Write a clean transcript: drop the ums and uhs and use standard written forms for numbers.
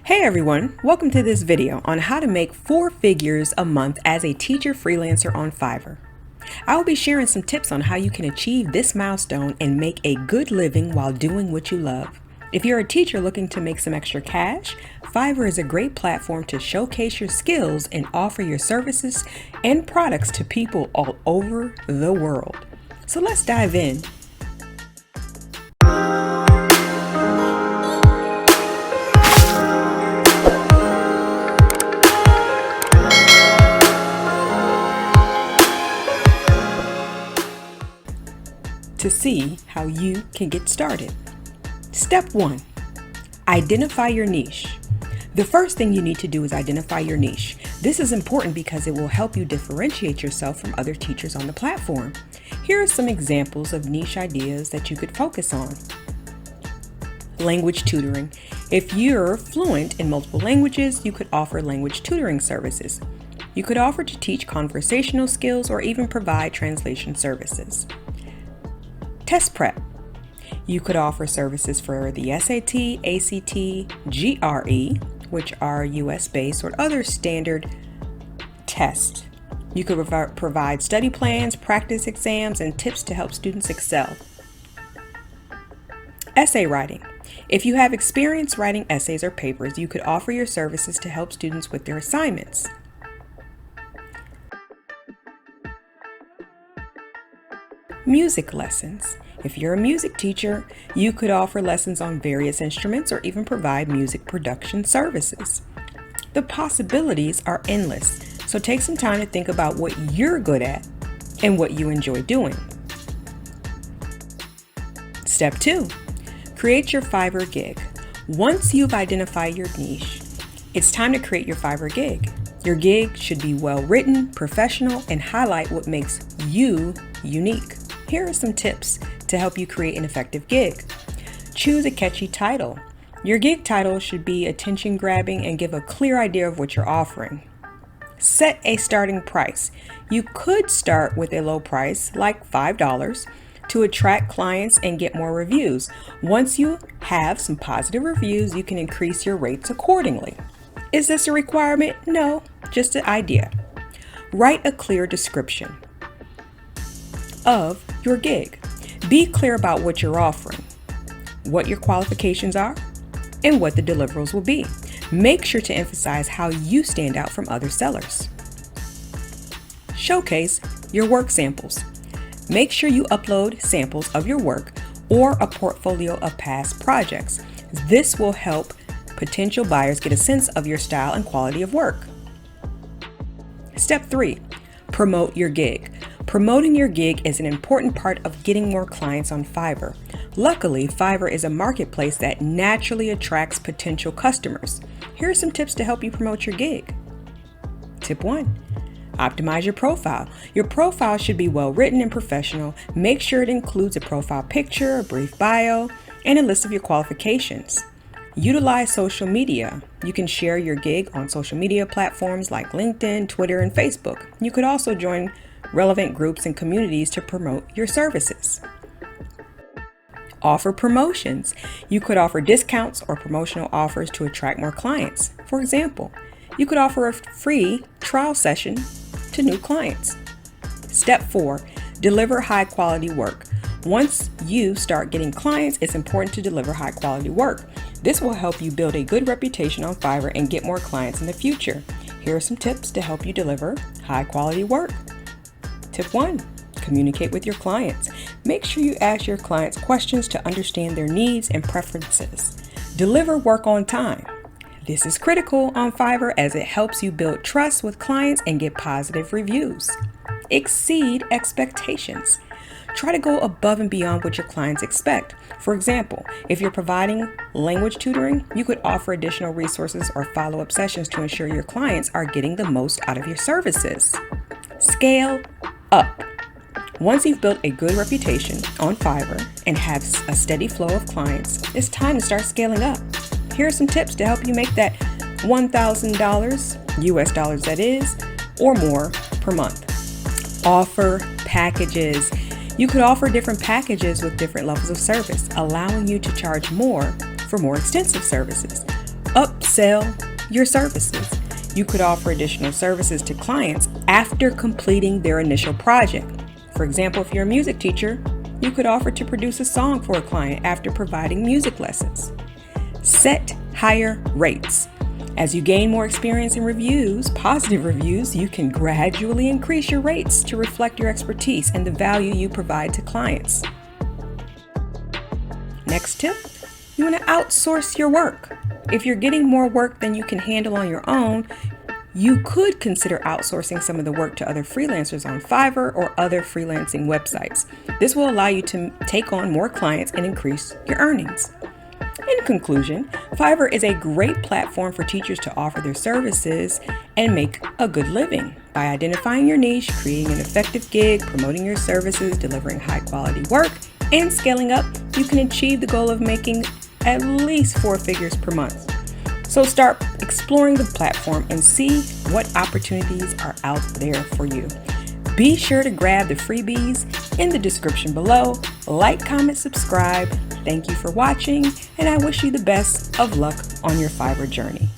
Hey everyone, welcome to this video on how to make 4 figures a month as a teacher freelancer on Fiverr. I will be sharing some tips on how you can achieve this milestone and make a good living while doing what you love. If you're a teacher looking to make some extra cash, Fiverr is a great platform to showcase your skills and offer your services and products to people all over the world. So let's dive in. To see how you can get started. Step 1. Identify your niche. The first thing you need to do is identify your niche. This is important because it will help you differentiate yourself from other teachers on the platform. Here are some examples of niche ideas that you could focus on. Language tutoring. If you're fluent in multiple languages, you could offer language tutoring services. You could offer to teach conversational skills or even provide translation services. Test prep. You could offer services for the SAT, ACT, GRE, which are US-based or other standard tests. You could provide study plans, practice exams, and tips to help students excel. Essay writing. If you have experience writing essays or papers, you could offer your services to help students with their assignments. Music lessons. If you're a music teacher, you could offer lessons on various instruments or even provide music production services. The possibilities are endless, so take some time to think about what you're good at and what you enjoy doing. Step 2. Create your Fiverr gig. Once you've identified your niche, it's time to create your Fiverr gig. Your gig should be well written, professional, and highlight what makes you unique. Here are some tips to help you create an effective gig. Choose a catchy title. Your gig title should be attention-grabbing and give a clear idea of what you're offering. Set a starting price. You could start with a low price, like $5, to attract clients and get more reviews. Once you have some positive reviews, you can increase your rates accordingly. Is this a requirement? No, just an idea. Write a clear description of your gig. Be clear about what you're offering, what your qualifications are, and what the deliverables will be. Make sure to emphasize how you stand out from other sellers. Showcase your work samples. Make sure you upload samples of your work or a portfolio of past projects. This will help potential buyers get a sense of your style and quality of work. Step 3. Promote your gig. Promoting your gig is an important part of getting more clients on Fiverr. Luckily, Fiverr is a marketplace that naturally attracts potential customers. Here are some tips to help you promote your gig. Tip 1. Optimize your profile. Your profile should be well written and professional. Make sure it includes a profile picture, a brief bio, and a list of your qualifications. Utilize social media. You can share your gig on social media platforms like LinkedIn, Twitter, and Facebook. You could also join relevant groups and communities to promote your services. Offer promotions. You could offer discounts or promotional offers to attract more clients. For example, you could offer a free trial session to new clients. Step 4. Deliver high quality work. Once you start getting clients, it's important to deliver high quality work. This will help you build a good reputation on Fiverr and get more clients in the future. Here are some tips to help you deliver high quality work. Tip 1. Communicate with your clients. Make sure you ask your clients questions to understand their needs and preferences. Deliver work on time. This is critical on Fiverr as it helps you build trust with clients and get positive reviews. Exceed expectations. Try to go above and beyond what your clients expect. For example, if you're providing language tutoring, you could offer additional resources or follow-up sessions to ensure your clients are getting the most out of your services. Scale up. Once you've built a good reputation on Fiverr and have a steady flow of clients, it's time to start scaling up. Here are some tips to help you make that $1,000, US dollars that is, or more per month. Offer packages. You could offer different packages with different levels of service, allowing you to charge more for more extensive services. upsell your services. You could offer additional services to clients after completing their initial project. For example, if you're a music teacher, you could offer to produce a song for a client after providing music lessons. Set higher rates. As you gain more experience and reviews, positive reviews, you can gradually increase your rates to reflect your expertise and the value you provide to clients. Next tip, you want to outsource your work. If you're getting more work than you can handle on your own, you could consider outsourcing some of the work to other freelancers on Fiverr or other freelancing websites. This will allow you to take on more clients and increase your earnings. In conclusion, Fiverr is a great platform for teachers to offer their services and make a good living. By identifying your niche, creating an effective gig, promoting your services, delivering high quality work, and scaling up, you can achieve the goal of making at least 4 figures per month. So start exploring the platform and see what opportunities are out there for you. Be sure to grab the freebies in the description below. Like, comment, subscribe. Thank you for watching, and I wish you the best of luck on your Fiverr journey.